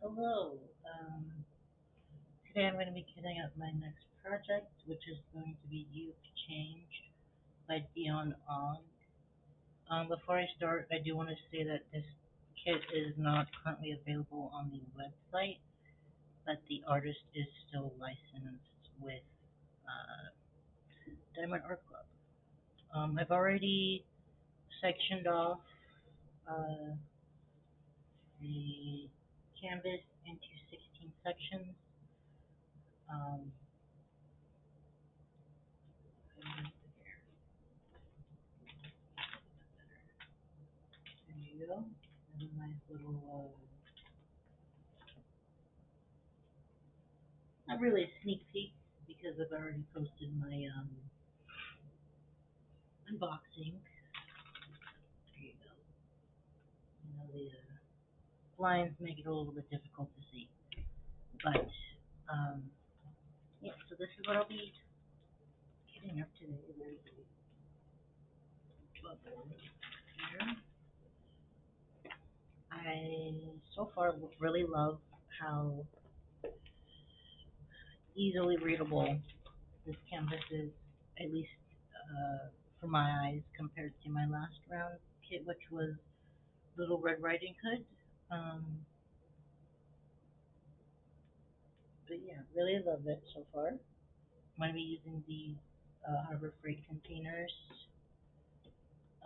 Hello. Today I'm going to be getting up my next project, which is going to be You've Changed by Dionne. Before I start, I do want to say that this kit is not currently available on the website, but the artist is still licensed with uh, Diamond Art Club. I've already sectioned off uh, the canvas into 16 sections. Um, there you go. And a nice little not really a sneak peek because I've already posted my unboxing. There you go. The blinds make it a little bit difficult to see, but um, yeah. So this is what I'll be getting up today. There's a bubble here. I so far really love how easily readable this canvas is, at least for my eyes, compared to my last round kit, which was Little Red Riding Hood. Um, but yeah, really love it so far. I'm going to be using these Harbor Freight containers.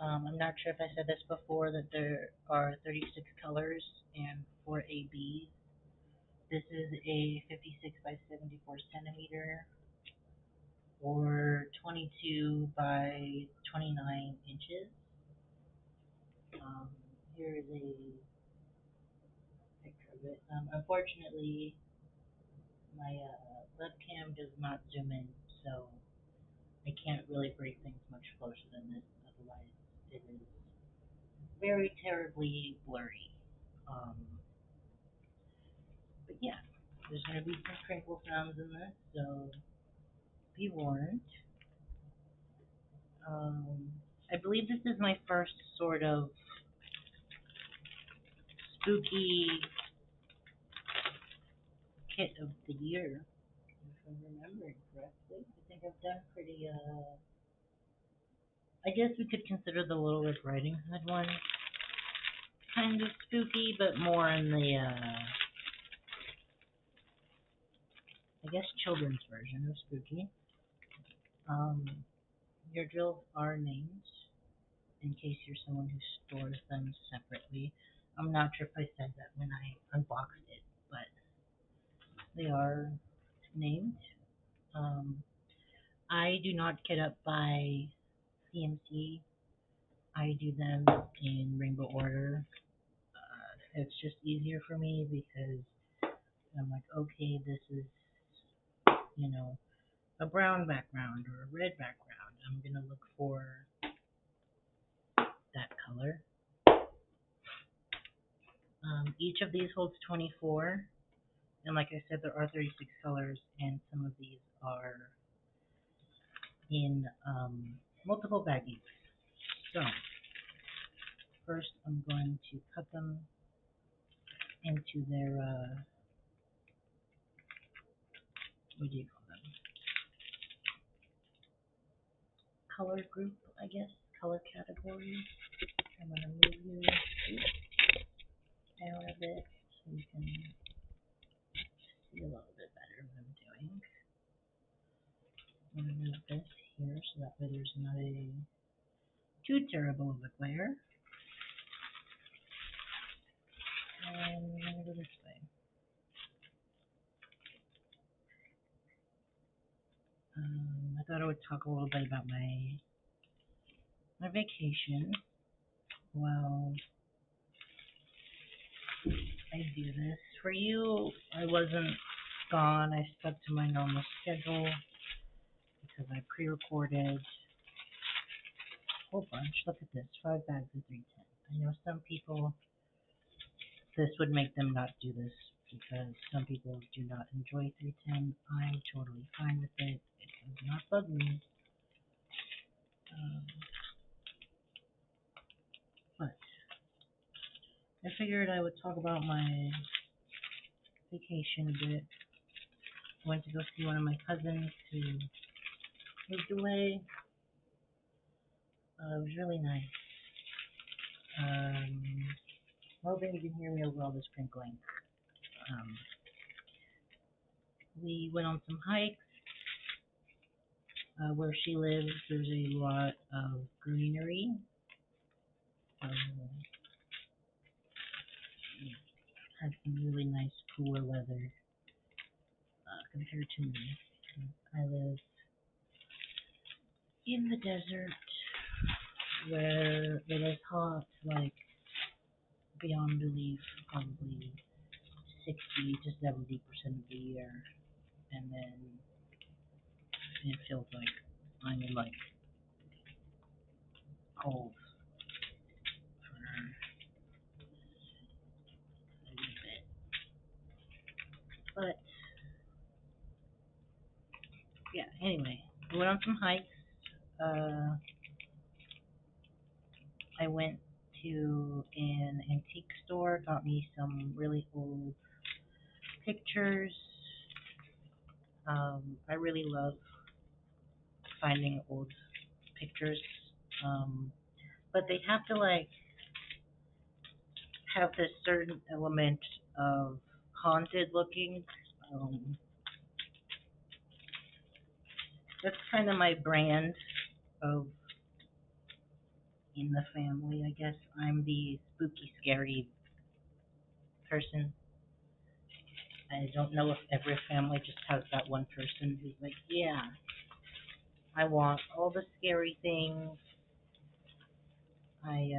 I'm not sure if I said this before that there are 36 colors and 4 ABs. This is a 56 by 74 centimeter or 22 by 29 inches. Um, here is a picture of it. Unfortunately, my webcam does not zoom in, so I can't really break things much closer than this. Otherwise, it is very terribly blurry. Um, but yeah, there's going to be some crinkle sounds in this, so be warned. Um, I believe this is my first sort of spooky kit of the year, if I'm remembering correctly. I think I've done pretty, I guess we could consider the Little Red Riding Hood one kind of spooky, but more in the, I guess, children's version of spooky. Um, your drills are named in case you're someone who stores them separately. I'm not sure if I said that when I unboxed it, but they are named. Um, I do not kit up by CMC. I do them in rainbow order. It's just easier for me because I'm like, okay, this is, you know, a brown background or a red background. I'm gonna look for that color. Each of these holds 24, and like I said, there are 36 colors, and some of these are in multiple baggies. So first, I'm going to cut them into their what do you call them? Color group, I guess, color category. I'm gonna move you down a bit so you can see a little bit better what I'm doing. I'm gonna move this here so that way there's not a too terrible of a glare. And I'm gonna go this way. I thought I would talk a little bit about my vacation while I do this. For you, I wasn't gone. I stuck to my normal schedule because I pre-recorded a whole bunch. Look at this, 5 bags of 310. I know some people, this would make them not do this because some people do not enjoy 310. I'm totally fine with it. It does not bug me. Um, but I figured I would talk about my vacation a bit. Went to go see one of my cousins who moved away. It was really nice. Um, hoping you can hear me over all the sprinkling. Um, we went on some hikes. Where she lives, there's a lot of greenery. Had some really nice cooler weather compared to me. I live in the desert where it is hot, like beyond belief, probably 60 to 70% of the year, and then it feels like I'm in like cold for a little bit. But yeah, anyway, we went on some hikes. Uh, I went to an antique store, got me some really old pictures. I really love finding old pictures, um, but they have to like have this certain element of haunted looking. Um, that's kind of my brand of in the family, I guess. I'm the spooky, scary person. I don't know if every family just has that one person who's like, yeah, I want all the scary things. I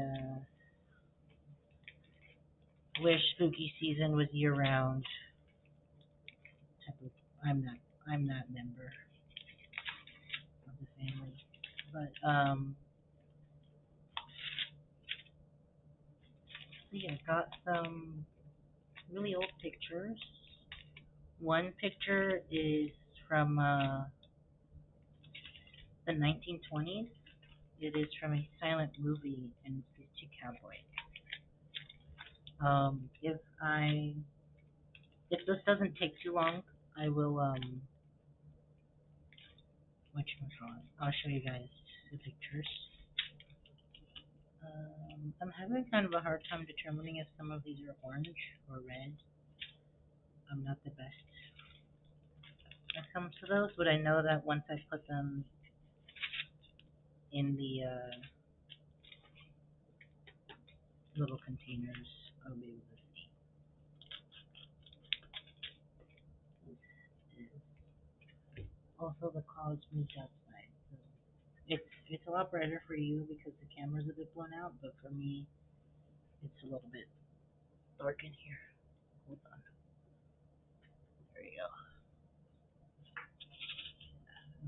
wish spooky season was year round. Type of, I'm not. I'm that member of the family. But see, I got some really old pictures. One picture is from the 1920s. It is from a silent movie, and it's these two cowboys. If this doesn't take too long, I will whatchamacallit, I'll show you guys the pictures. I'm having kind of a hard time determining if some of these are orange or red. I'm not the best when it comes to those, but I know that once I put them in the little containers, I'll be able to see. This is also the clouds moved outside, so it's a lot brighter for you because the camera's a bit blown out, but for me, it's a little bit dark in here. Hold on. There you go.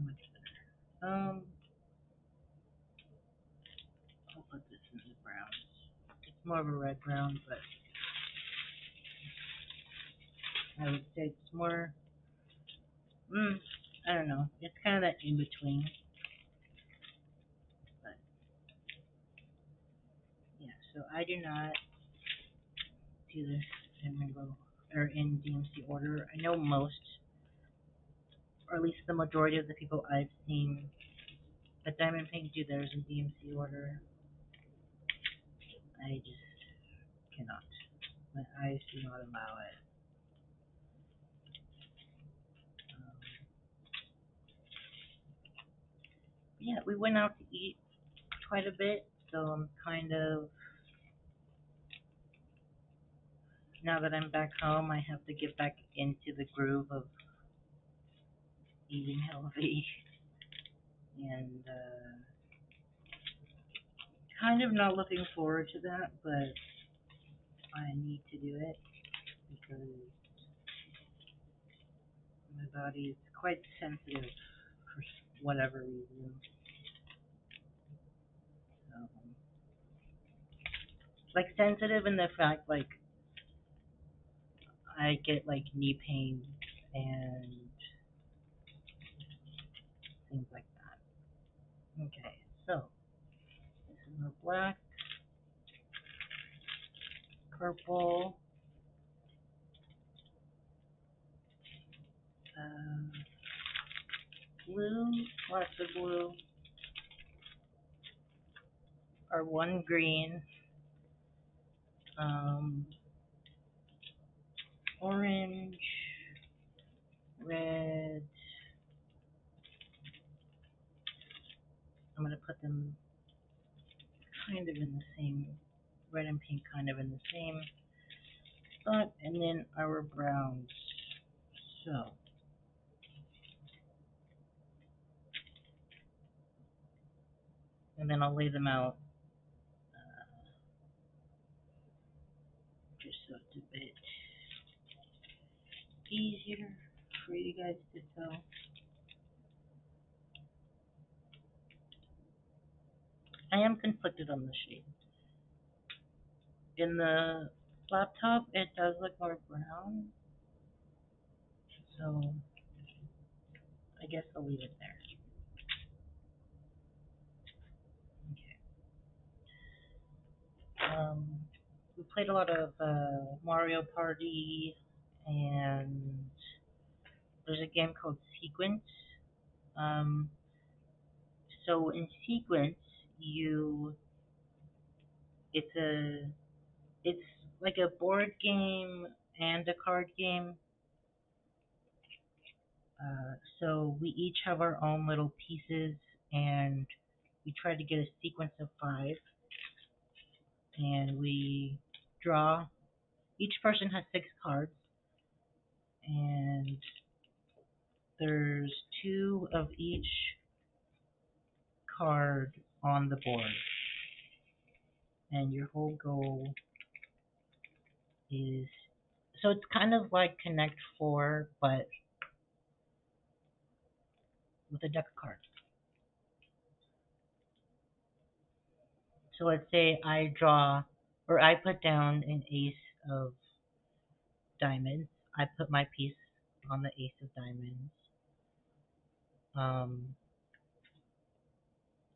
Much better. I'll put this in the browns. It's more of a red brown, but I would say it's more. I don't know. It's kind of that in between. But yeah, so I do not do this in rainbow or in DMC order. I know most, or at least the majority of the people I've seen at Diamond Paint do theirs in DMC order. I just cannot. My eyes do not allow it. Um, yeah, we went out to eat quite a bit, so I'm kind of now that I'm back home, I have to get back into the groove of eating healthy and kind of not looking forward to that, but I need to do it because my body is quite sensitive for whatever reason. Um, like sensitive in the fact like I get like knee pain and things like that. Okay, so this is our black, purple, Uh, blue, lots of blue, or one green, um, orange, red. I'm gonna put them kind of in the same, red and pink kind of in the same spot, and then our browns. So, and then I'll lay them out just so it's a bit easier for you guys to tell. I am conflicted on the shade. In the laptop, it does look more brown, so I guess I'll leave it there. Okay. We played a lot of Mario Party, and there's a game called Sequence. Um, so in Sequence, you it's a it's like a board game and a card game. So we each have our own little pieces, and we try to get a sequence of five, and we draw. Each person has six cards, and there's two of each card on the board, and your whole goal is so it's kind of like Connect Four, but with a deck of cards. So let's say I draw or I put down an ace of diamonds. I put my piece on the ace of diamonds. Um,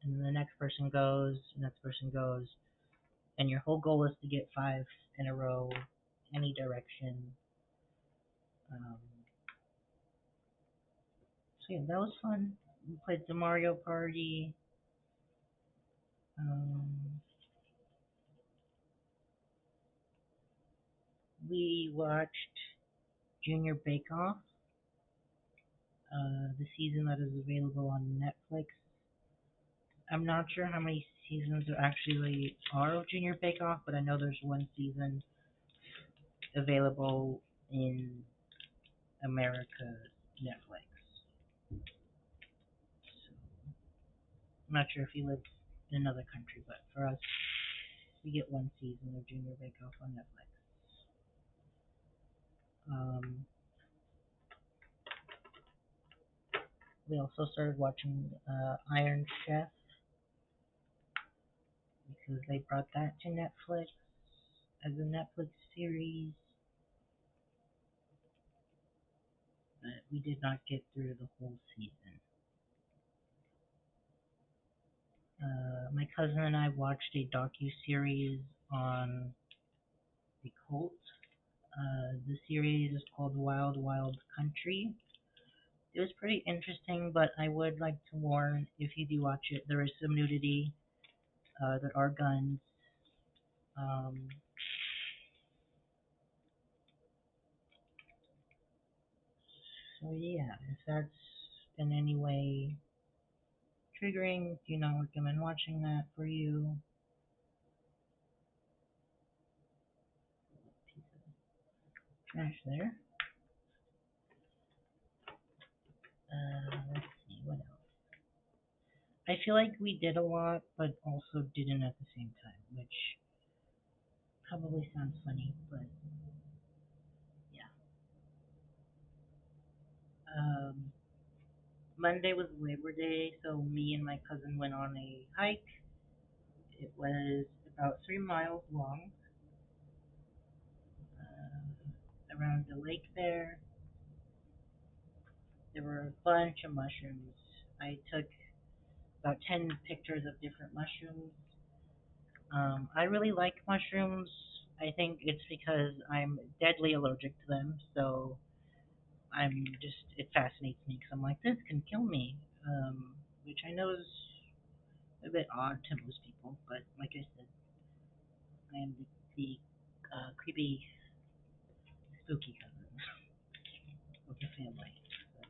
and then the next person goes, next person goes, and your whole goal is to get five in a row, any direction. Um, so yeah, that was fun. We played the Mario Party. Um, we watched Junior Bake Off, the season that is available on Netflix. I'm not sure how many seasons there actually are of Junior Bake Off, but I know there's one season available in America's Netflix. So I'm not sure if you live in another country, but for us, we get one season of Junior Bake Off on Netflix. Um, we also started watching Iron Chef because they brought that to Netflix as a Netflix series. But we did not get through the whole season. My cousin and I watched a docu-series on the cult. The series is called Wild Wild Country. It was pretty interesting, but I would like to warn if you do watch it, there is some nudity. There are guns. Um, so yeah, if that's in any way triggering, do not recommend watching that for you. Piece of trash there. Let's see what else. I feel like we did a lot, but also didn't at the same time, which probably sounds funny, but yeah. Um, Monday was Labor Day, so me and my cousin went on a hike. It was about 3 miles long around the lake there. There were a bunch of mushrooms. I took about 10 pictures of different mushrooms. I really like mushrooms. I think it's because I'm deadly allergic to them, so it fascinates me because I'm like, this can kill me, which I know is a bit odd to most people, but like I said, I am the creepy, spooky cousin of the family. So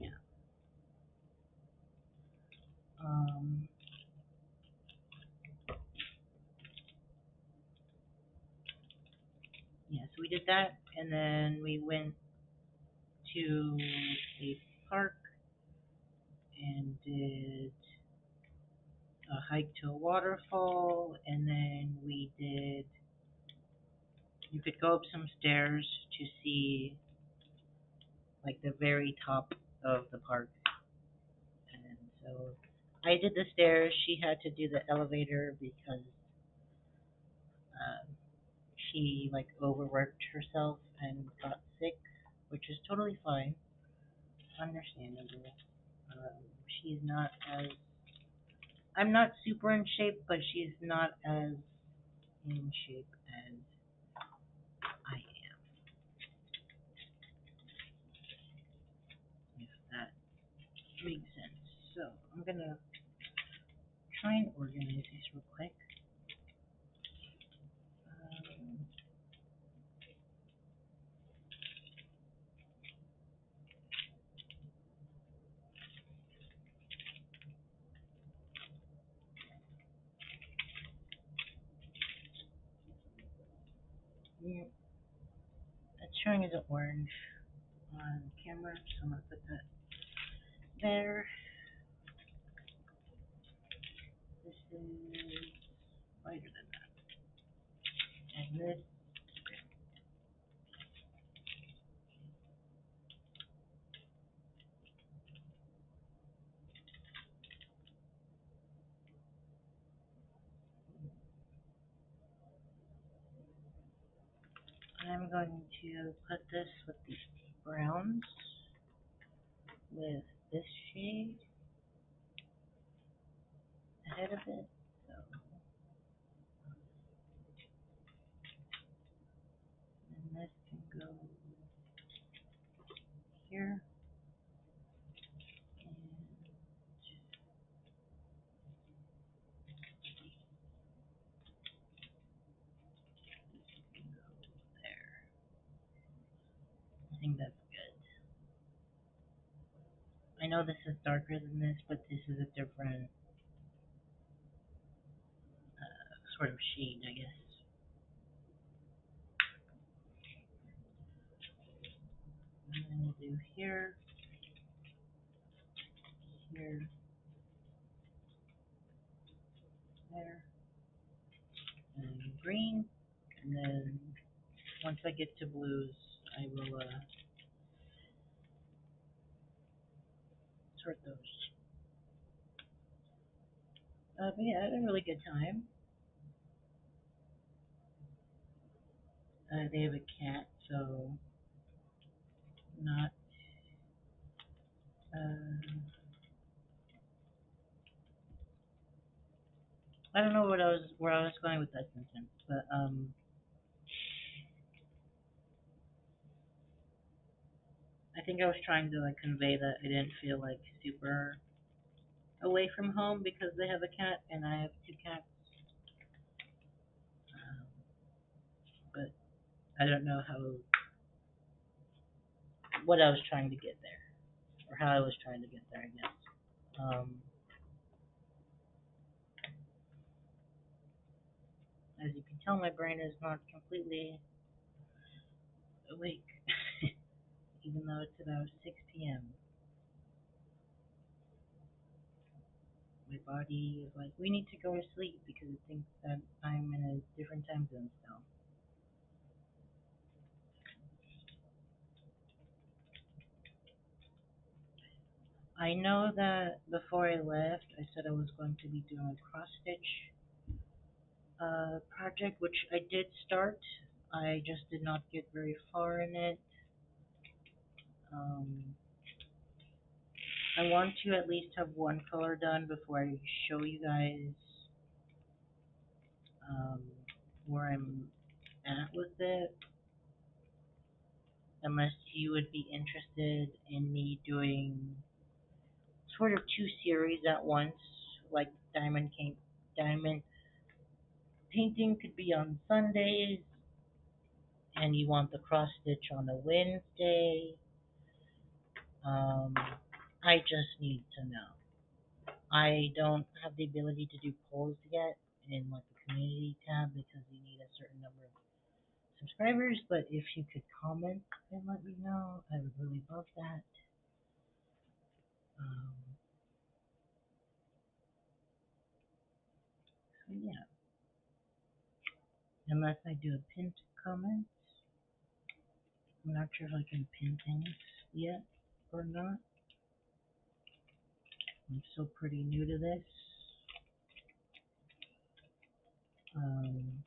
yeah, um, yeah. So we did that, and then we went to a park and did a hike to a waterfall, and then we did. You could go up some stairs to see like the very top of the park, and so I did the stairs. She had to do the elevator because um, she like overworked herself and got sick, which is totally fine, understandable. Um, she's not as I'm not super in shape, but she's not as in shape as I am, if that makes sense. So I'm gonna try and organize these real quick. Um, yeah, it's showing as an orange on camera, so I'm gonna put that there. This is lighter than that, and this. I'm going to put this with the browns with this shade ahead of it. So, and this can go here, and can go there. I think that's good. I know this is darker than this, but this is a different sort of shade, I guess. I'm going to do here, here, there, and green. And then once I get to blues, I will sort those. But yeah, I had a really good time. They have a cat, so not. I don't know where I was going with that sentence, but I think I was trying to like convey that I didn't feel like super away from home because they have a cat and I have two cats. Um, but I don't know what I was trying to get there or how I was trying to get there. I guess. As you can tell, my brain is not completely awake, even though it's about 6 p.m. My body is like, we need to go to sleep because it thinks that I'm in a different time zone still. I know that before I left, I said I was going to be doing a cross stitch project, which I did start. I just did not get very far in it. Um, I want to at least have one color done before I show you guys um, where I'm at with it. unless you would be interested in me doing sort of two series at once, like diamond painting could be on Sundays, and you want the cross stitch on a Wednesday. Um, I just need to know. I don't have the ability to do polls yet in like the community tab because you need a certain number of subscribers. But if you could comment and let me know, I would really love that. Um, so yeah, unless I do a pinned comment, I'm not sure if I can pin things yet or not. I'm still pretty new to this. Um,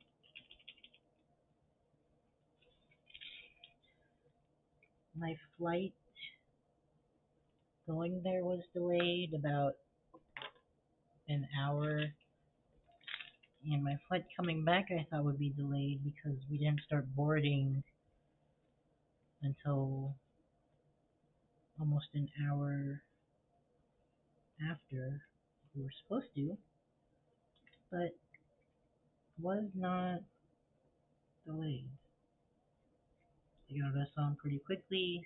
my flight going there was delayed about an hour, and my flight coming back I thought would be delayed because we didn't start boarding until almost an hour after we were supposed to, but was not delayed. They got us on pretty quickly.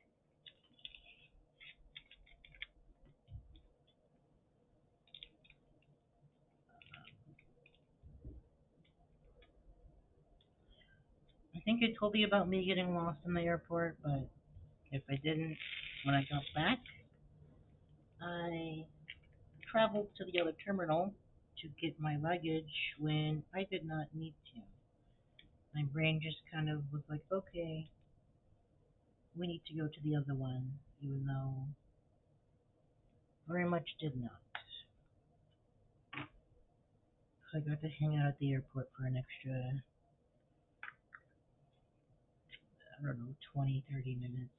I think I told you about me getting lost in the airport, but if I didn't, when I got back, I traveled to the other terminal to get my luggage when I did not need to. My brain just kind of was like, okay, we need to go to the other one, even though very much did not. So I got to hang out at the airport for an extra, I don't know, 20, 30 minutes.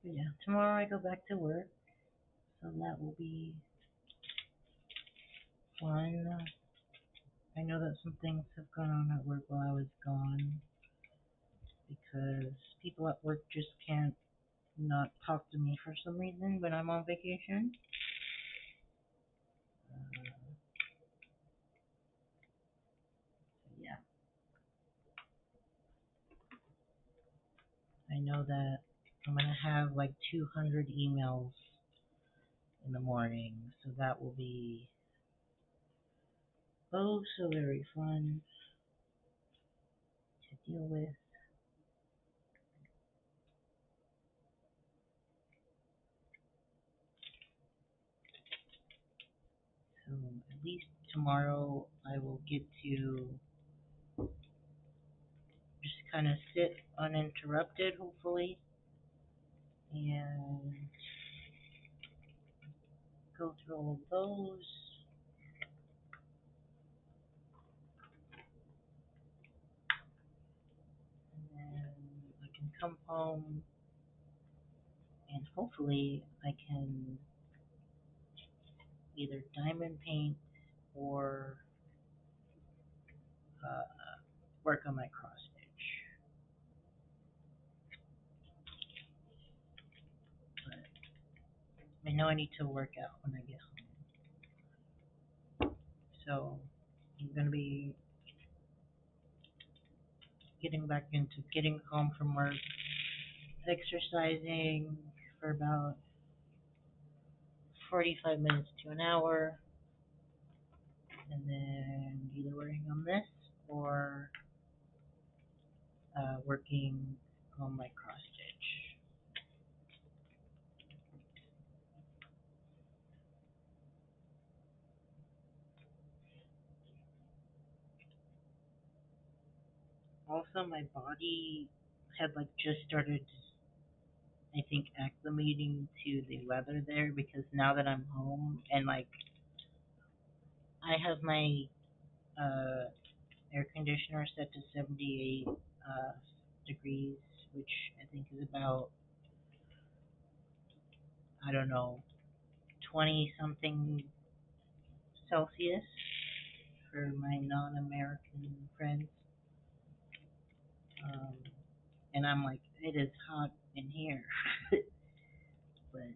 But yeah, tomorrow I go back to work, so that will be fun. I know that some things have gone on at work while I was gone because people at work just can't not talk to me for some reason when I'm on vacation. Yeah, I know that I'm gonna have like 200 emails in the morning, so that will be oh so very fun to deal with. So at least tomorrow I will get to just kind of sit uninterrupted, hopefully, and go through all of those. And then I can come home and hopefully I can either diamond paint or uh, work on my cross stitch. But I know I need to work out when I get home. So I'm going to be getting back into getting home from work, exercising for about 45 minutes to an hour, and then either working on this or working on my cross stitch. Also, my body had like just started, I think, acclimating to the weather there because now that I'm home and like I have my uh, air conditioner set to 78 degrees, which I think is about, I don't know, 20 something Celsius for my non-American friends. Um, and I'm like, it is hot in here. But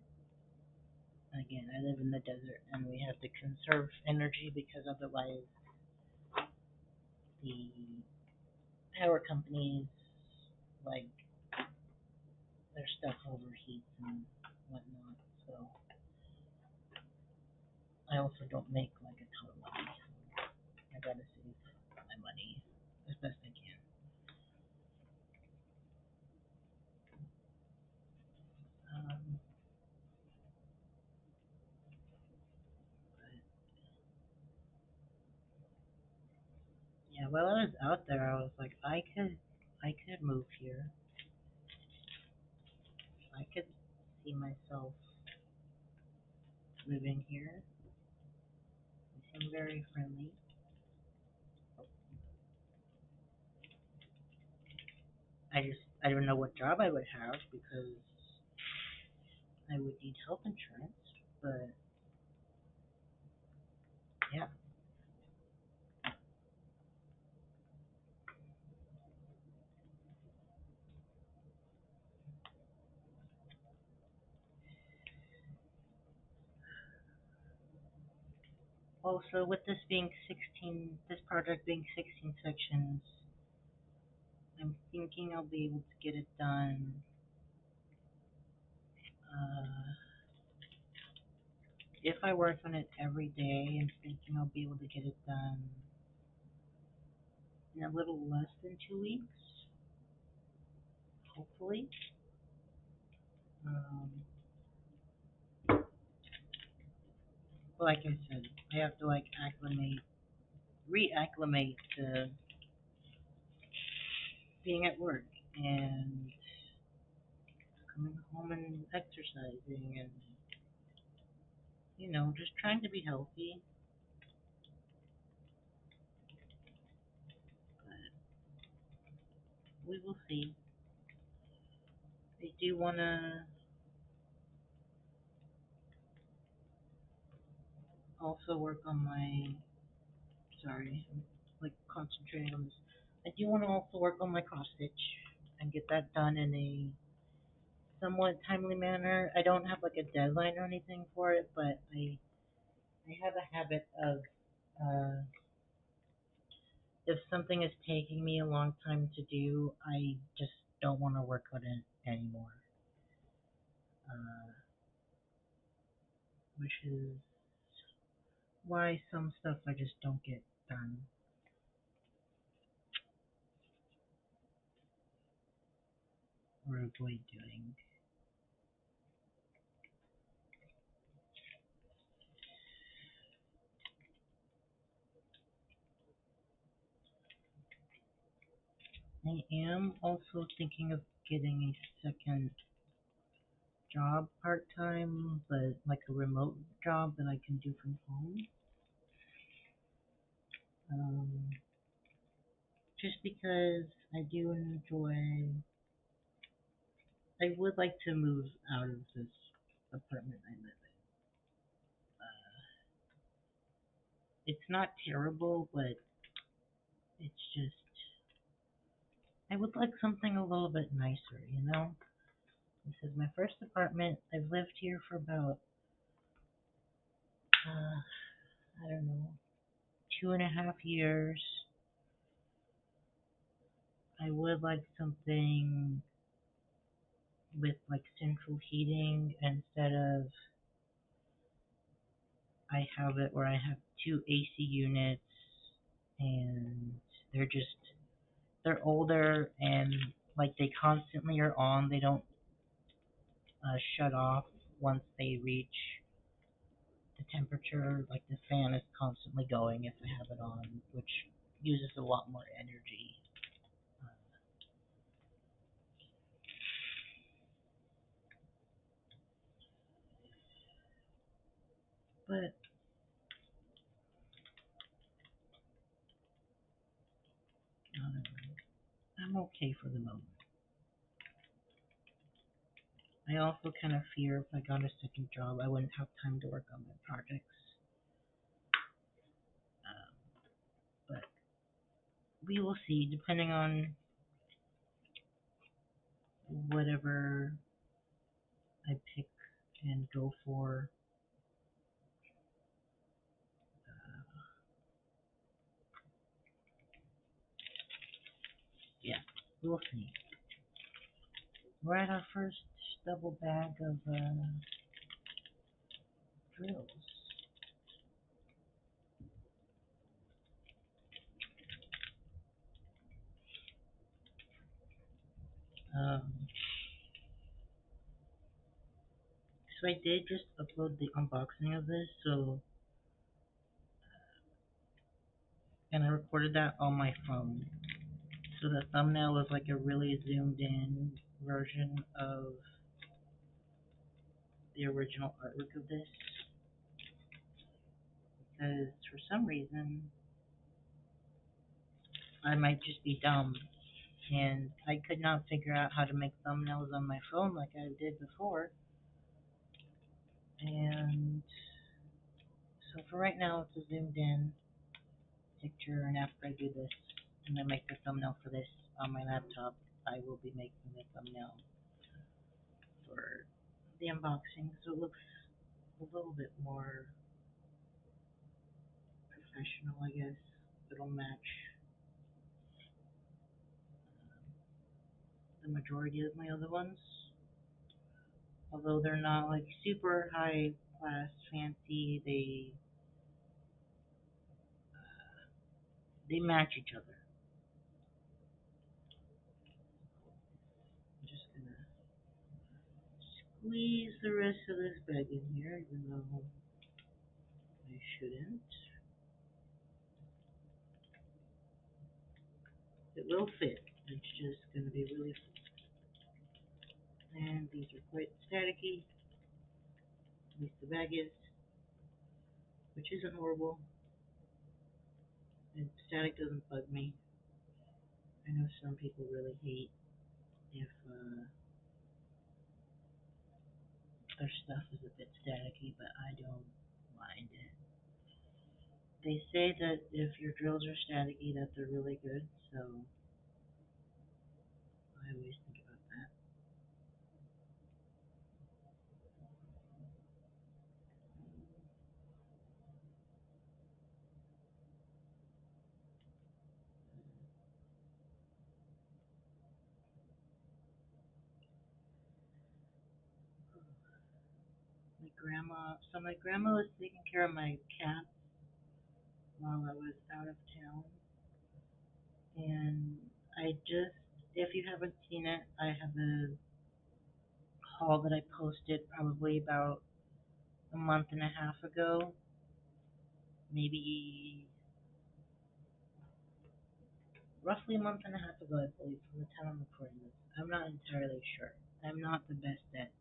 again, I live in the desert and we have to conserve energy because otherwise the power companies, like, their stuff overheats and whatnot. So I also don't make like a ton of money. So I gotta save my money as best I can. Um, but yeah, while I was out there, I was like, I could move here. I could see myself living here. They seem very friendly. I don't know what job I would have because I would need health insurance. But yeah. Also, with this being 16, this project being 16 sections, I'm thinking I'll be able to get it done. Uh, if I work on it every day, I'm thinking I'll be able to get it done in a little less than 2 weeks, hopefully. Um, but like I said, I have to like reacclimate to being at work and coming home and exercising and just trying to be healthy. But we will see. I do wanna also work on my. Sorry, I'm like concentrating on this. I do want to also work on my cross stitch and get that done in a somewhat timely manner. I don't have like a deadline or anything for it, but I have a habit of uh, if something is taking me a long time to do, I just don't want to work on it anymore. Uh, which is why some stuff I just don't get done or avoid doing. I am also thinking of getting a second job part time, but like a remote job that I can do from home. Um, just because I do enjoy, I would like to move out of this apartment I live in. It's not terrible, but it's just, I would like something a little bit nicer, you know? This is my first apartment. I've lived here for about, I don't know, 2.5 years. I would like something with like central heating instead of I have it where I have two AC units and they're just they're older and like they constantly are on. They don't shut off once they reach the temperature. Like the fan is constantly going if I have it on, which uses a lot more energy. Uh, but I'm okay for the moment. I also kind of fear if I got a second job, I wouldn't have time to work on my projects. Um, but we will see, depending on whatever I pick and go for. Uh, yeah, we'll see. We're at our first double bag of drills. Um, so I did just upload the unboxing of this, and I recorded that on my phone. So the thumbnail was like a really zoomed in version of the original artwork of this. Because for some reason, I might just be dumb, and I could not figure out how to make thumbnails on my phone like I did before. And so for right now, it's a zoomed in picture, and after I do this, and I make the thumbnail for this on my laptop, I will be making the thumbnail for the unboxing, so it looks a little bit more professional, I guess. It'll match the majority of my other ones, although they're not like super high class fancy. They match each other. I'm just gonna squeeze the rest of this bag in here, even though I shouldn't. It will fit. It's just gonna be really full. And these are quite staticky. At least the bag is, which isn't horrible. And static doesn't bug me. I know some people really hate if their stuff is a bit staticky, but I don't mind it. They say that if your drills are staticky, that they're really good, so I always think about that. My grandma was taking care of my cat while I was out of town, and if you haven't seen it, I have a haul that I posted probably about a month and a half ago, maybe roughly a month and a half ago, I believe, from the time I'm recording this. I'm not entirely sure. I'm not the best at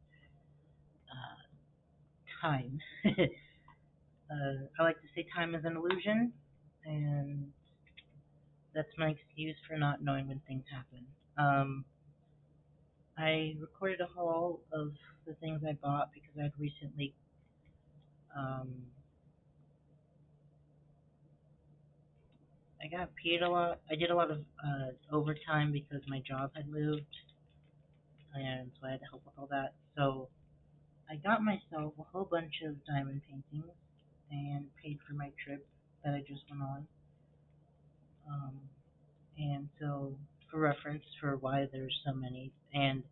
uh, time. I like to say time is an illusion, and that's my excuse for not knowing when things happen. I recorded a haul of the things I bought because I'd recently um, I got paid a lot. I did a lot of overtime because my job had moved, and so I had to help with all that. So I got myself a whole bunch of diamond paintings and paid for my trip that I just went on. Um, and so, for reference, for why there's so many, and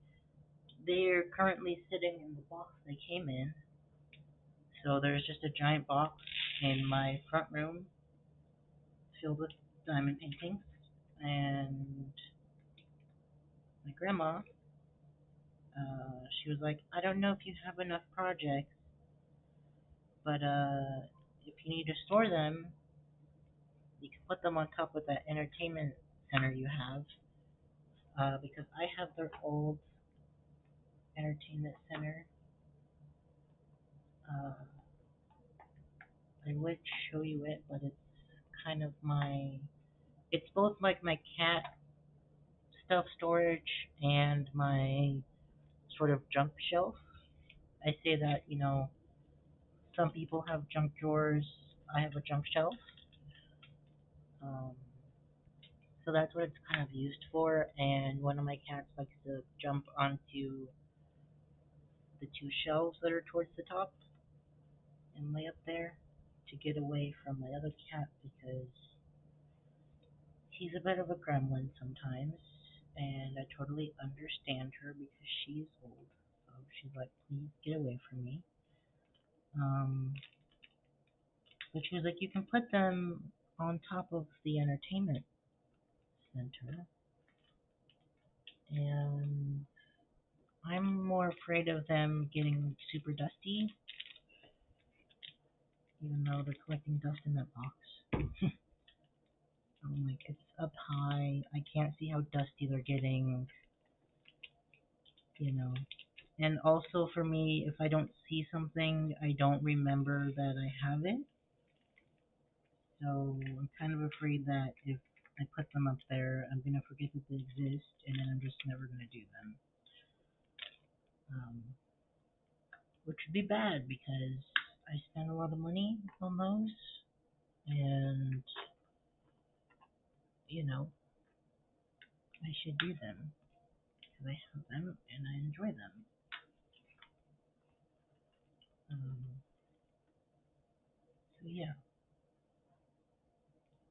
they're currently sitting in the box they came in. So there's just a giant box in my front room filled with diamond paintings, and my grandma, she was like, I don't know if you have enough projects, but if you need to store them, you can put them on top of that entertainment center you have, because I have their old entertainment center. Uh, I would show you it, but it's kind of it's both like my cat stuff storage and my sort of junk shelf. I say that, some people have junk drawers. I have a junk shelf. Um, so that's what it's kind of used for. And one of my cats likes to jump onto the two shelves that are towards the top and lay up there to get away from my other cat because he's a bit of a gremlin sometimes. And I totally understand her because she's old. So she's like, please get away from me. Um, but she was like, you can put them on top of the entertainment center. And I'm more afraid of them getting super dusty, even though they're collecting dust in that box. I'm like, it's up high. I can't see how dusty they're getting, you know. And also for me, if I don't see something, I don't remember that I have it. So I'm kind of afraid that if I put them up there, I'm gonna forget that they exist, and then I'm just never gonna do them. Um, which would be bad because I spend a lot of money on those, and you know, I should do them because I have them and I enjoy them. Um, so yeah,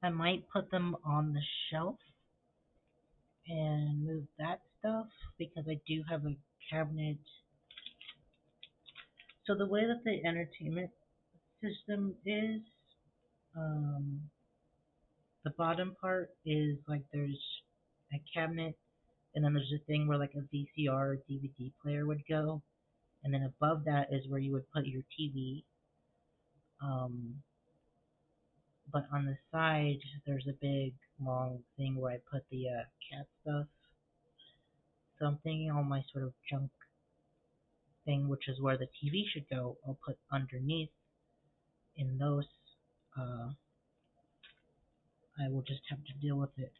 I might put them on the shelf and move that stuff because I do have a cabinet. So the way that the entertainment system is, um, the bottom part is like there's a cabinet, and then there's a thing where like a VCR or DVD player would go, and then above that is where you would put your TV. Um, but on the side there's a big long thing where I put the cat stuff. So I'm thinking all my sort of junk thing, which is where the TV should go, I'll put underneath in those. Uh, I will just have to deal with it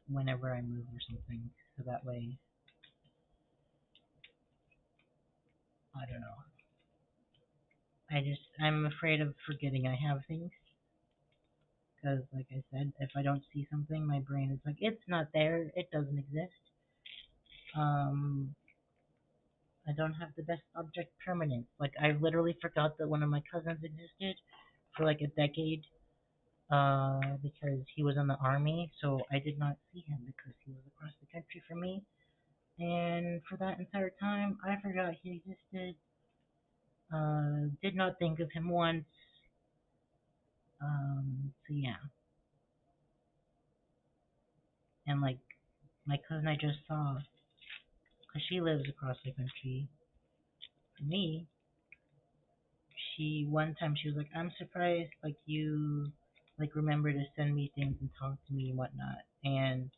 whenever I move or something. So that way, I don't know. I'm afraid of forgetting I have things. Because, like I said, if I don't see something, my brain is like, it's not there, it doesn't exist. Um, I don't have the best object permanence. Like, I literally forgot that one of my cousins existed for like a decade, because he was in the army, so I did not see him because he was across the country from me. And for that entire time, I forgot he existed. Did not think of him once. So yeah. And like, my cousin I just saw, because she lives across the country from me, one time she was like, I'm surprised like you like remember to send me things and talk to me and whatnot. And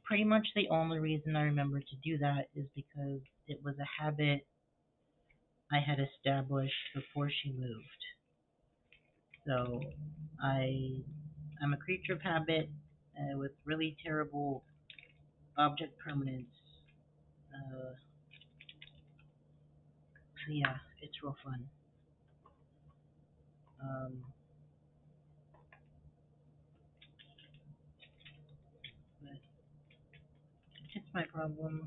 pretty much the only reason I remember to do that is because it was a habit I had established before she moved. So I I'm a creature of habit, with really terrible object permanence. So yeah, it's real fun. Um, but it's my problem.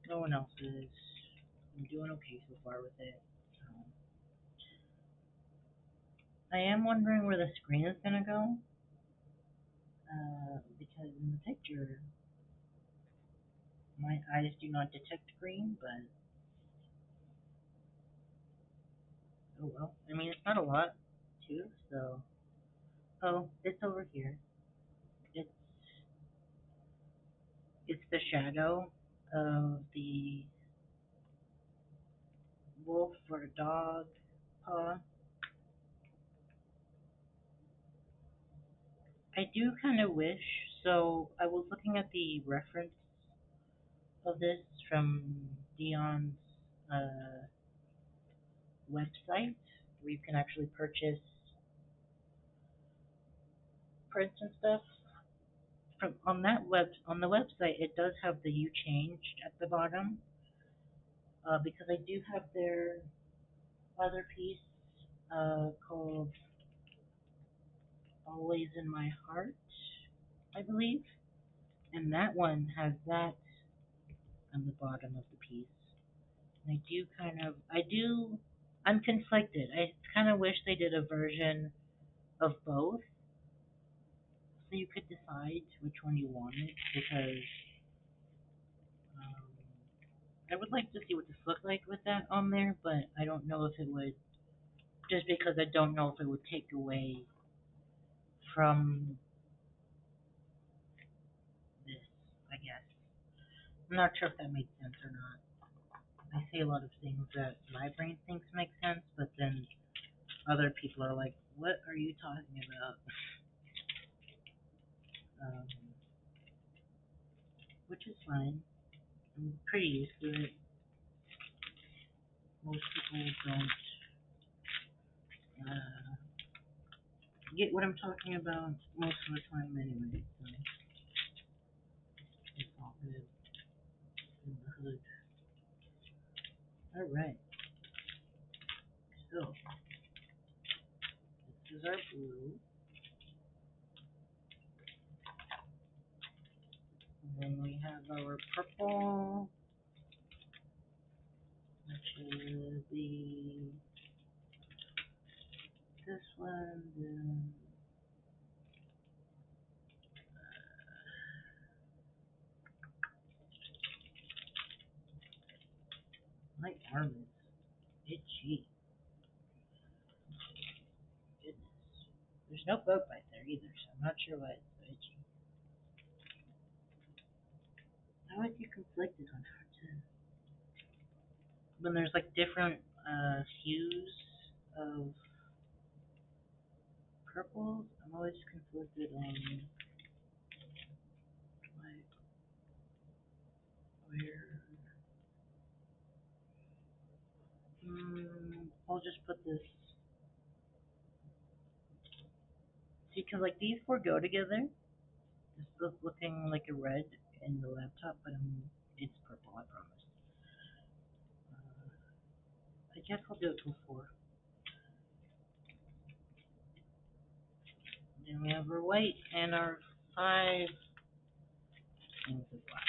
No one else's. I'm doing okay so far with it. I am wondering where the screen is gonna go, because in the picture, my eyes do not detect green, but oh well. I mean, it's not a lot, too, so. Oh, it's over here. It's it's the shadow of the wolf or dog paw. I do kind of wish. So I was looking at the reference of this from Dionne's uh, website, where you can actually purchase prints and stuff. From on the website, it does have the "you changed" at the bottom, because I do have their other piece called Always in My Heart, I believe. And that one has that on the bottom of the piece. And I'm conflicted. I kind of wish they did a version of both so you could decide which one you wanted because um, I would like to see what this looked like with that on there, but I don't know if it would, just because I don't know if it would take away from this, I guess. I'm not sure if that makes sense or not. I say a lot of things that my brain thinks make sense, but then other people are like, what are you talking about? Um, which is fine. I'm pretty used to it. Most people don't uh, get what I'm talking about most of the time anyway, so it's all good in the hood. Alright, so this is our blue, and then we have our purple, which is this one, then my arm is itchy. Goodness. There's no boat right there either, so I'm not sure why it's so itchy. I would get conflicted on how to. When there's like different hues of purples, I'm always conflicted on like where. I'll just put this. See, because like these four go together. This is looking like a red in the laptop, but it's purple, I promise. I guess I'll do it before. Then we have our white and our five things of black.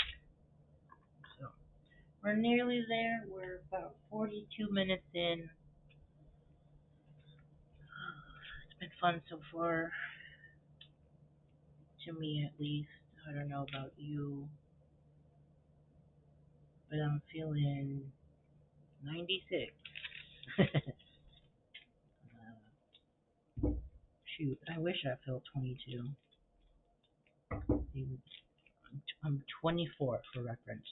So we're nearly there. We're about 42 minutes in. It's been fun so far, to me at least. I don't know about you, but I'm feeling 96. Shoot, I wish I felt 22. I'm 24 for reference.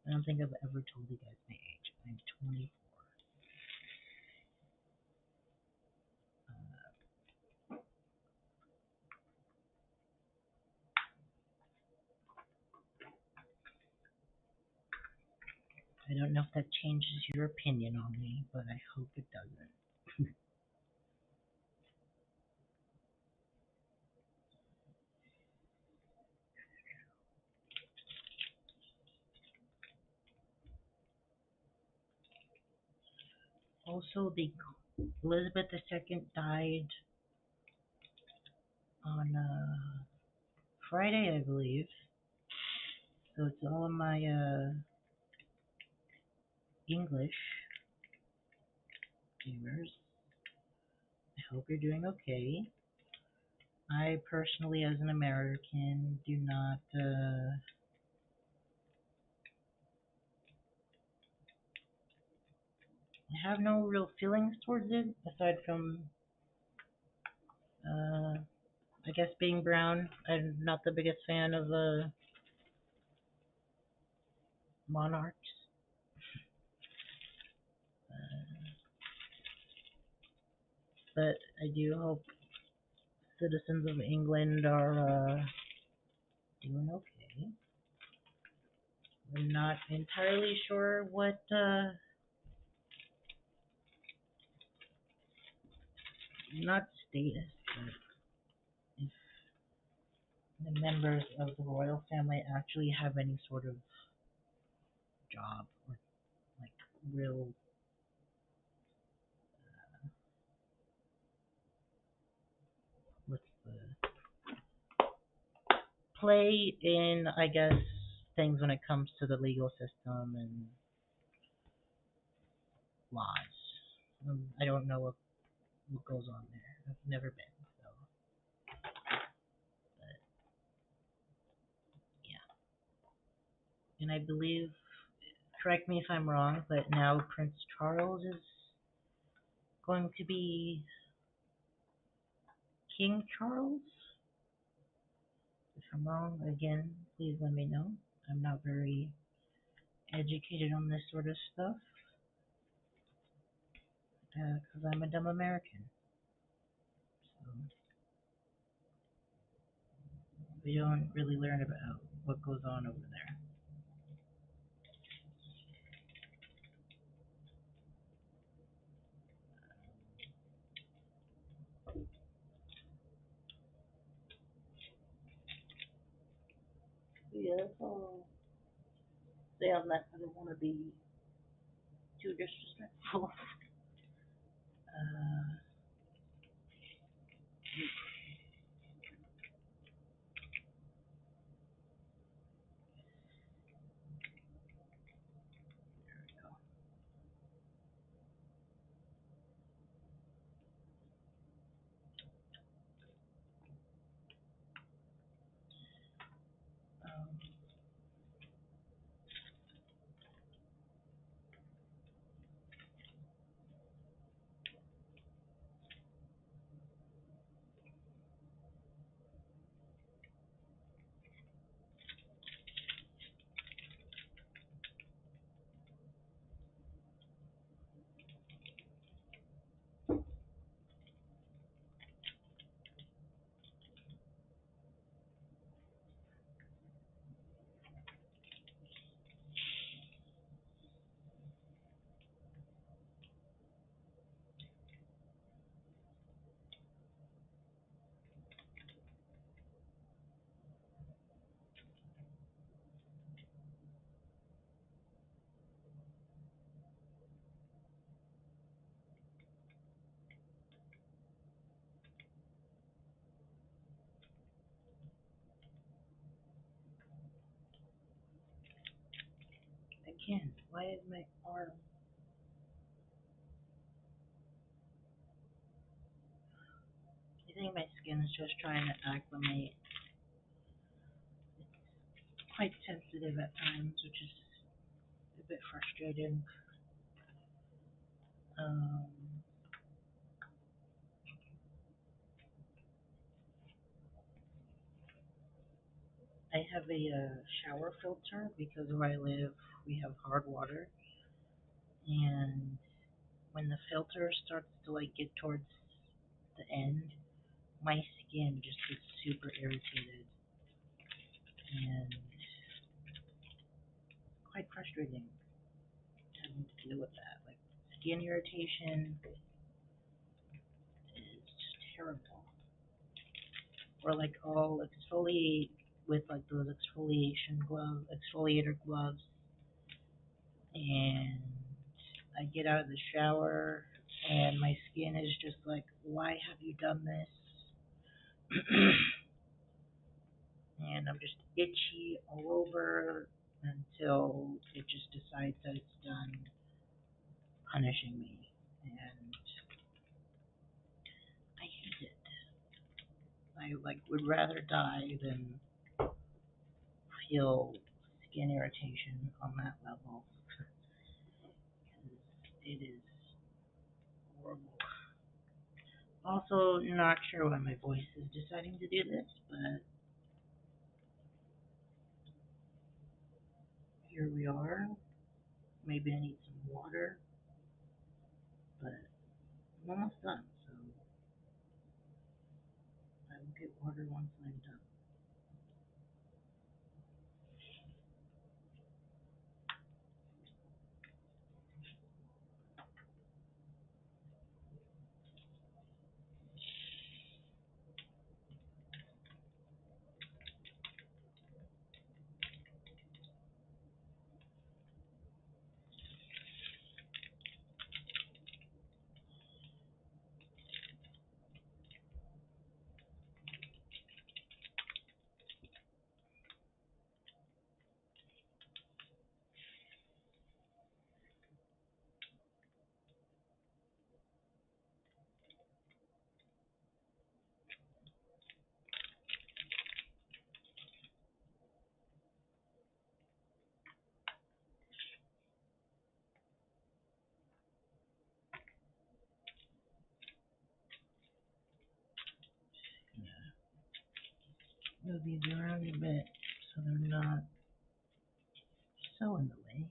I don't think I've ever told you guys my age. I'm 24. I don't know if that changes your opinion on me, but I hope it doesn't. Also, the Elizabeth II died on Friday, I believe. So it's all of my English viewers. I hope you're doing okay. I personally, as an American, do not I have no real feelings towards it aside from uh, I guess being brown. I'm not the biggest fan of monarchs. Uh, but I do hope citizens of England are doing okay. I'm not entirely sure what not status, but if the members of the royal family actually have any sort of job or like real what's the play in, I guess, things when it comes to the legal system and laws. I don't know what goes on there. I've never been, so but yeah. And I believe, correct me if I'm wrong, but now Prince Charles is going to be King Charles. If I'm wrong, again, please let me know. I'm not very educated on this sort of stuff because I'm a dumb American. So we don't really learn about what goes on over there. Yeah, that's all. Say on that. I don't want to be too disrespectful. Uh, um, again, why is my arm? I think my skin is just trying to acclimate. It's quite sensitive at times, which is a bit frustrating. Um, I have a shower filter because where I live we have hard water, and when the filter starts to like get towards the end, my skin just gets super irritated and quite frustrating having to deal with that. Like skin irritation is just terrible. Or like I'll exfoliate with like those exfoliator gloves, and I get out of the shower and my skin is just like, why have you done this? And I'm just itchy all over until it just decides that it's done punishing me. And I hate it. I like would rather die than feel skin irritation on that level. It is horrible. Also, not sure why my voice is deciding to do this, but here we are. Maybe I need some water, but I'm almost done, so I will get water once I'm done. move these around a bit so they're not so in the way.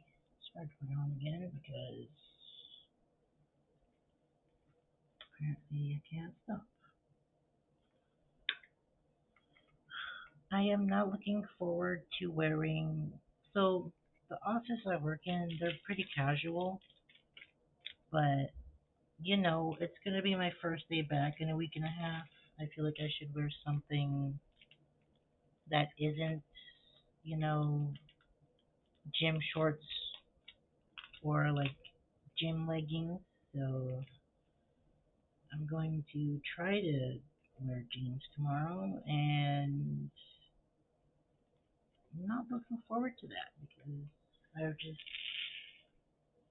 Start going on again because apparently I can't stop. I am not looking forward to wearing. So the office I work in, they're pretty casual, but it's gonna be my first day back in a week and a half. I feel like I should wear something that isn't, you know, gym shorts or like gym leggings. So I'm going to try to wear jeans tomorrow, and I'm not looking forward to that because I just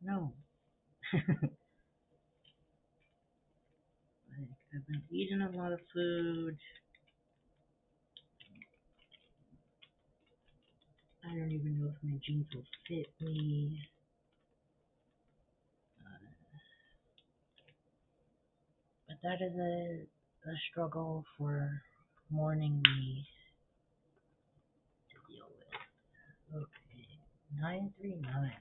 no. Like, I've been eating a lot of food. I don't even know if my jeans will fit me. Uh, but that is a struggle for morning me to deal with. Okay, 939.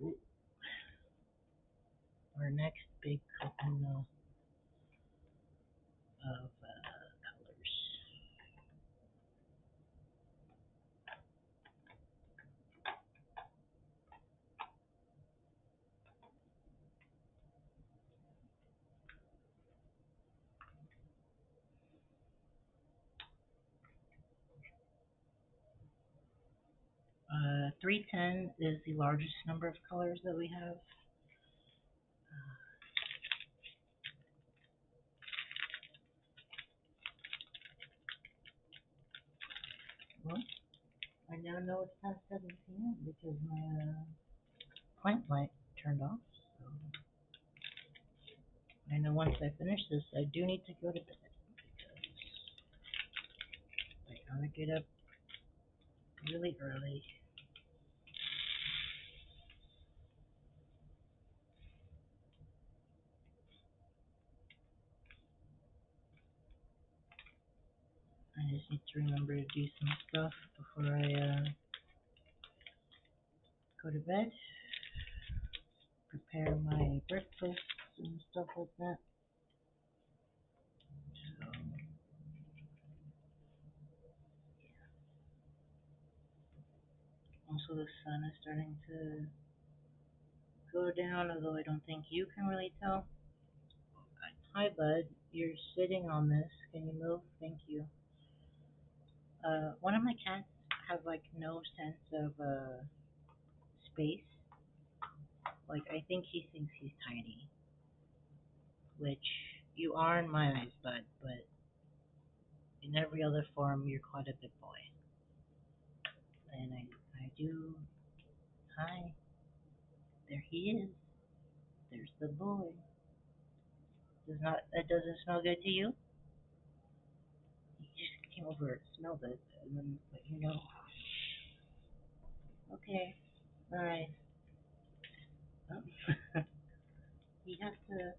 Ooh, our next big coupon of colors. 310 is the largest number of colors that we have. Well, I now know it's past 7 p.m. because my plant light turned off. So I know once I finish this, I do need to go to bed because I gotta get up really early. I just need to remember to do some stuff before I go to bed. Prepare my breakfast and stuff like that. So, also, the sun is starting to go down, although I don't think you can really tell. Hi, bud. You're sitting on this. Can you move? Thank you. One of my cats has like no sense of space. Like I think he thinks he's tiny, which you are in my eyes, bud. But in every other form, you're quite a big boy. And I do. Hi, there he is. There's the boy. That doesn't smell good to you? You just came over, smelled it, and then let you know. Okay, all right. Oh. he has to.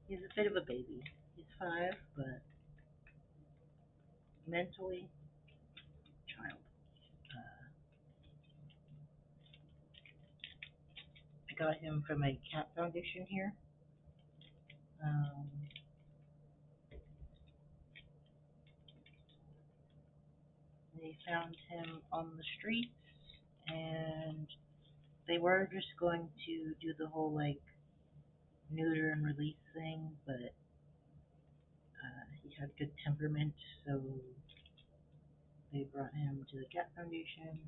He's a bit of a baby. He's 5, but mentally, child. Uh, I got him from a cat foundation here. Um, they found him on the streets, and they were just going to do the whole like neuter and release thing, but he had good temperament, so they brought him to the cat foundation,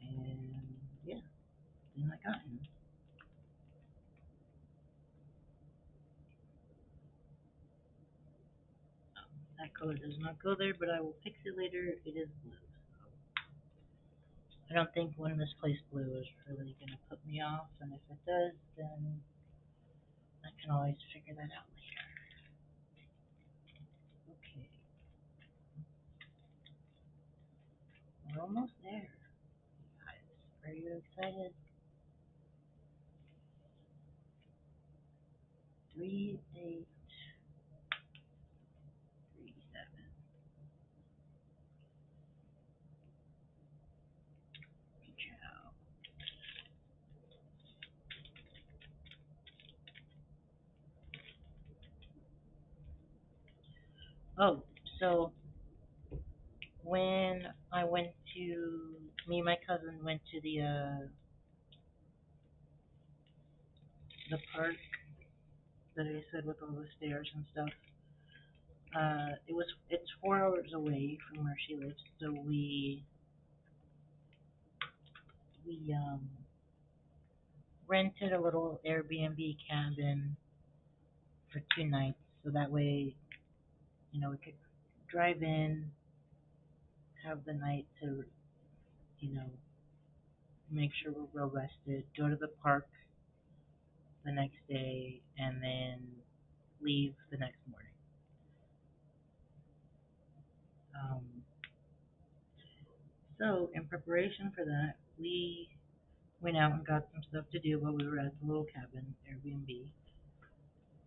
and yeah, then I got him. That color does not go there, but I will fix it later. It is blue. So I don't think one misplaced blue is really going to put me off, and if it does, then I can always figure that out later. Okay, we're almost there, guys. Are you excited? 3837. Ciao. Oh, so when I went to me and my cousin went to the park that I said with all the stairs and stuff. It's 4 hours away from where she lives, so we rented a little Airbnb cabin for 2 nights, so that way we could drive in, have the night to you know make sure we're well rested, go to the park the next day, and then leave the next morning. Um, so in preparation for that, we went out and got some stuff to do while we were at the little cabin Airbnb.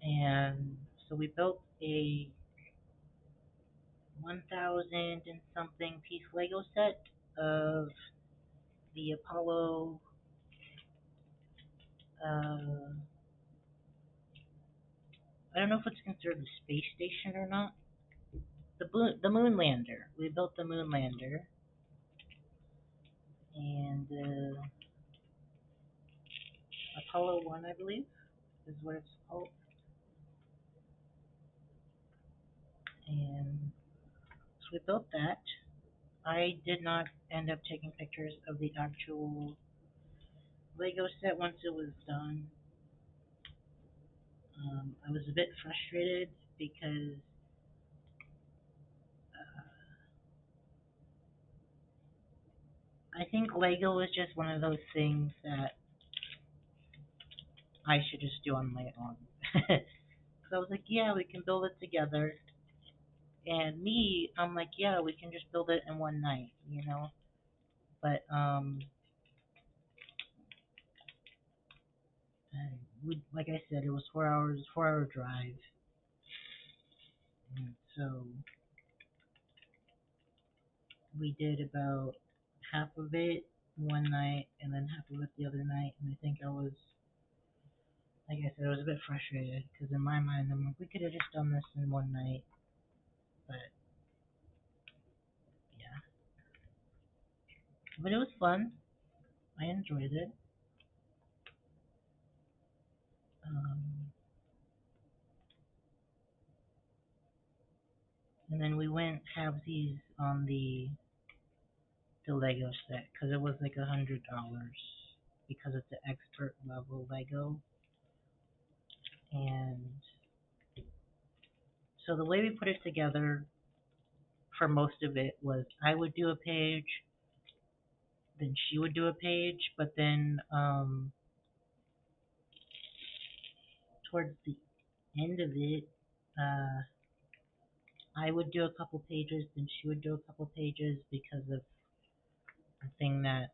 And so we built a 1,000 and something piece Lego set of the Apollo. Uh, I don't know if it's considered a space station or not. The moon lander. We built the moon lander, and Apollo 1, I believe, is what it's called. And so we built that. I did not end up taking pictures of the actual Lego set once it was done. I was a bit frustrated because I think Lego is just one of those things that I should just do on my own. So I was like, yeah, we can build it together. And me, I'm like, yeah, we can just build it in one night. But and like I said, it was 4 hours, 4 hour drive, and so we did about half of it one night, and then half of it the other night. And I think I was, like I said, I was a bit frustrated because in my mind, I'm like, we could have just done this in one night, but yeah, but it was fun. I enjoyed it. Um, and then we went halvesies on the Lego set because it was like $100 because it's an expert level Lego. And so the way we put it together for most of it was I would do a page, then she would do a page, but then towards the end of it, uh, I would do a couple pages, then she would do a couple pages because of the thing that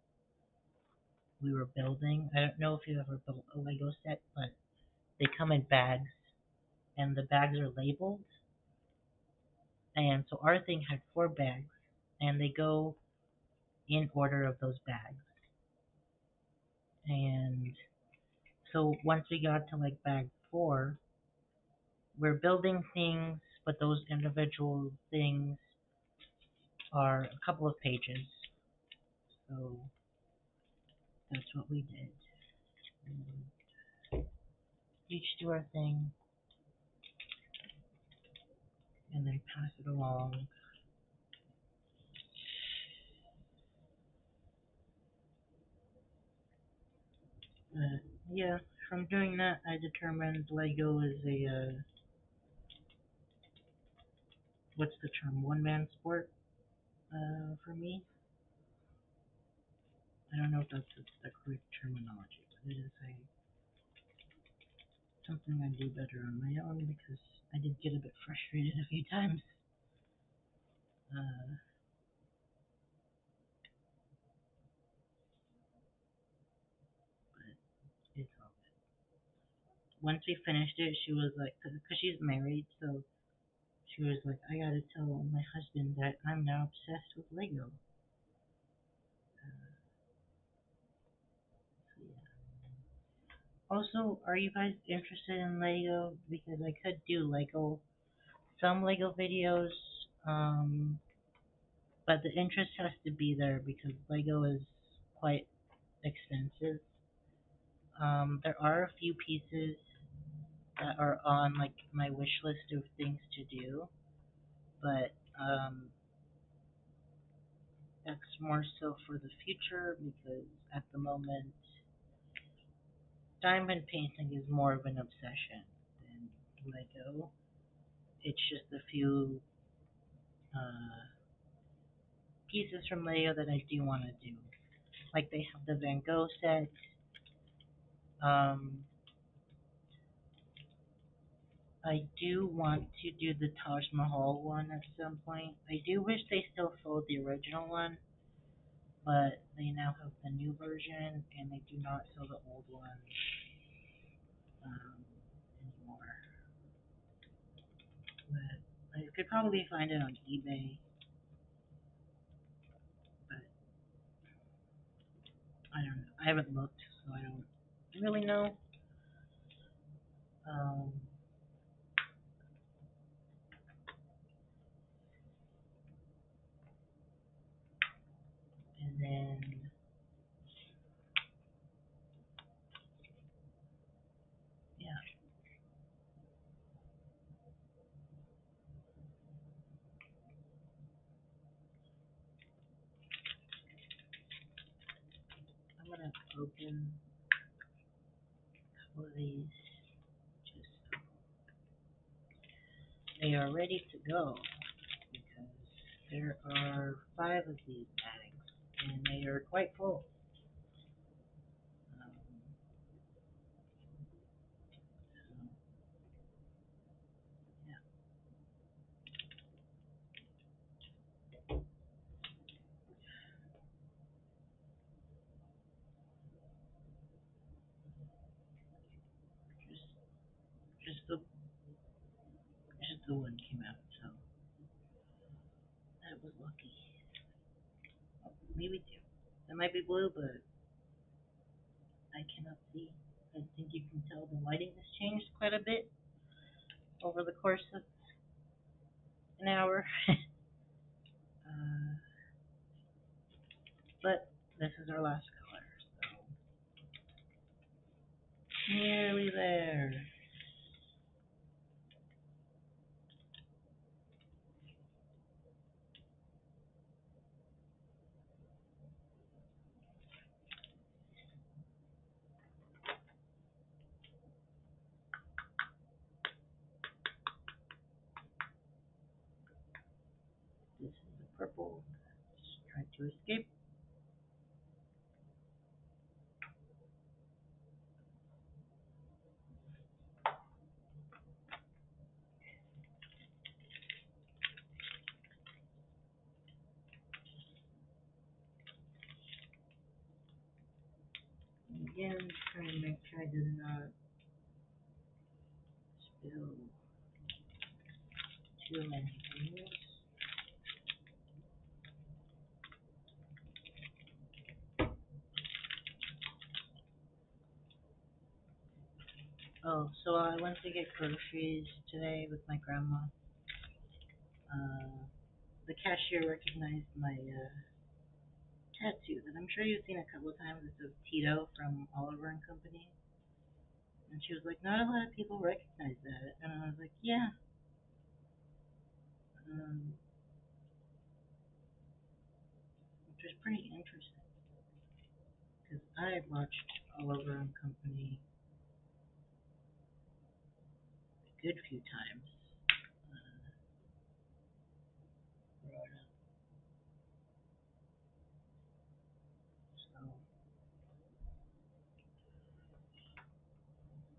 we were building. I don't know if you ever built a Lego set, but they come in bags, and the bags are labeled. And so our thing had 4 bags, and they go in order of those bags. And so once we got to like bag 4, we're building things, but those individual things are a couple of pages. So that's what we did. Each do our thing and then pass it along. Yeah, from doing that, I determined Lego is what's the term, one man sport for me. I don't know if that's the correct terminology, but it is something I do better on my own because I did get a bit frustrated a few times. Uh, but it's all good. once we finished it, she was like, because she's married, so she was like, I gotta tell my husband that I'm now obsessed with Lego. So yeah. Also, are you guys interested in Lego? Because I could do some Lego videos, um, but the interest has to be there because Lego is quite expensive. There are a few pieces that are on like my wish list of things to do, but that's more so for the future because at the moment, diamond painting is more of an obsession than Lego. It's just a few uh, pieces from Lego that I do want to do. Like they have the Van Gogh set. Um, I do want to do the Taj Mahal one at some point. I do wish they still sold the original one, but they now have the new version and they do not sell the old one anymore. But I could probably find it on eBay, but I don't know. I haven't looked, so I don't really know. Um, and then yeah, I'm gonna open a couple of these. Just they are ready to go because there are 5 of these bags and they are quite full. Um, so yeah, just just the just the one came out, so that was lucky. Oh, maybe 2. It might be blue, but I cannot see. I think you can tell the lighting has changed quite a bit over the course of an hour. uh, but this is our last color, so nearly there. This is the purple. Just trying to escape. And again, trying to make sure I did not spill too many things. Oh, so I went to get groceries today with my grandma. Uh, the cashier recognized my tattoo that I'm sure you've seen a couple of times. It's of Tito from Oliver and Company. And she was like, not a lot of people recognize that. And I was like, yeah. Um, which was pretty interesting because I watched Oliver and Company a good few times growing up. So,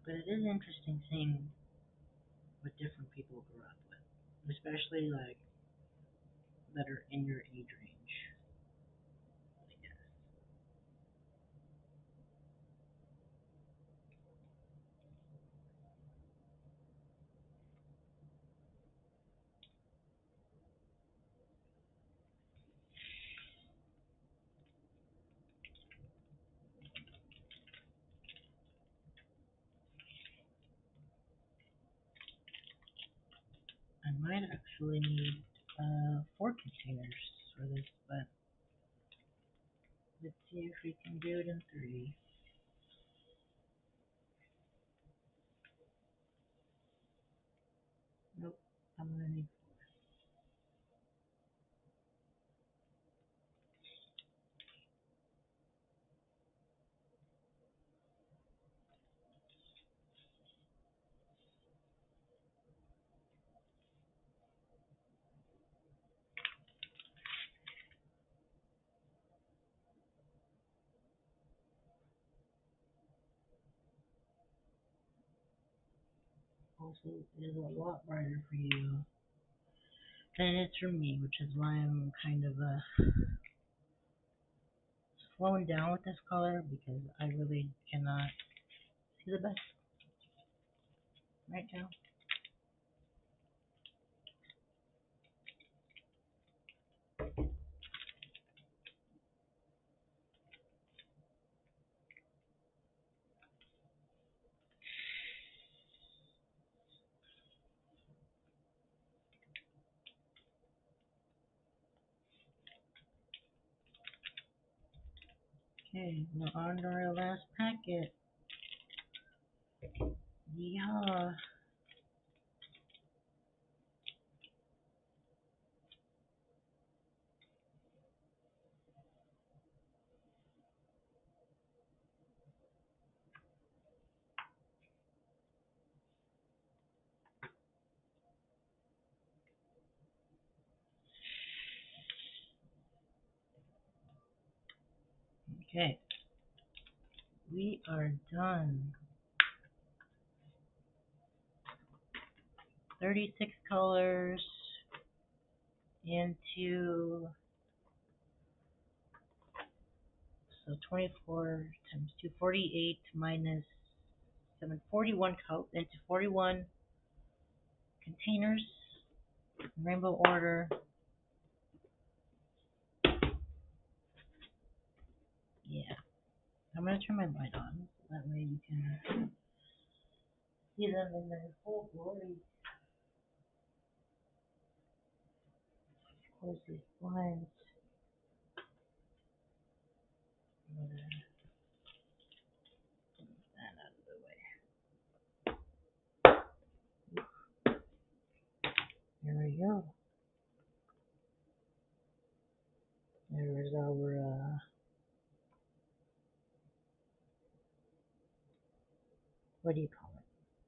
but it is interesting seeing what different people grew up with, especially like that are in your age range, I guess. actually need 4 containers for this, but let's see if we can do it in 3. Nope, I'm gonna need. Also, it is a lot brighter for you than it is for me, which is why I'm kind of slowing down with this color because I really cannot see the best right now. Okay, we're on to our last packet. Yeah. Okay, we are done. 36 colors into, so 24 times 2, 48 minus 7, 41 into 41 containers, rainbow order. Yeah, I'm going to turn my light on so that way you can see them in their full glory. Close these blinds. I'm going to move that out of the way. There we go. There is our what do you call it?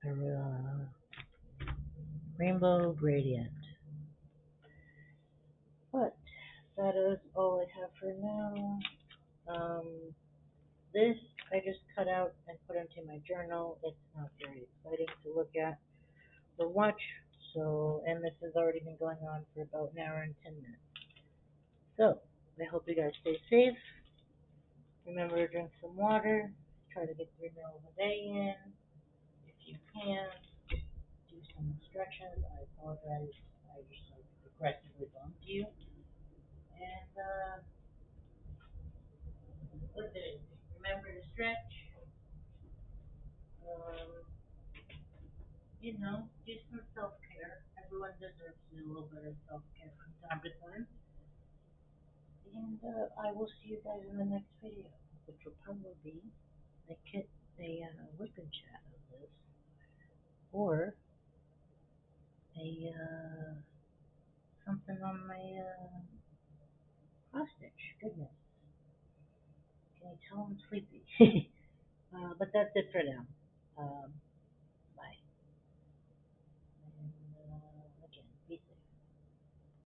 Our rainbow gradient. But that is all I have for now. Um, this I just cut out and put into my journal. It's not very exciting to look at or watch. So, and this has already been going on for about an hour and 10 minutes. So, I hope you guys stay safe. Remember to drink some water. Try to get 3 meals a day in. If you can, do some stretches. I apologize. I just aggressively bumped you. And, listen, remember to stretch. Um, do some self-care. Everyone deserves a little bit of self-care from time to time. And I will see you guys in the next video, which will probably be a whipping chat of this, or a something on my cross stitch. Goodness, can you tell I'm sleepy? But that's it for now.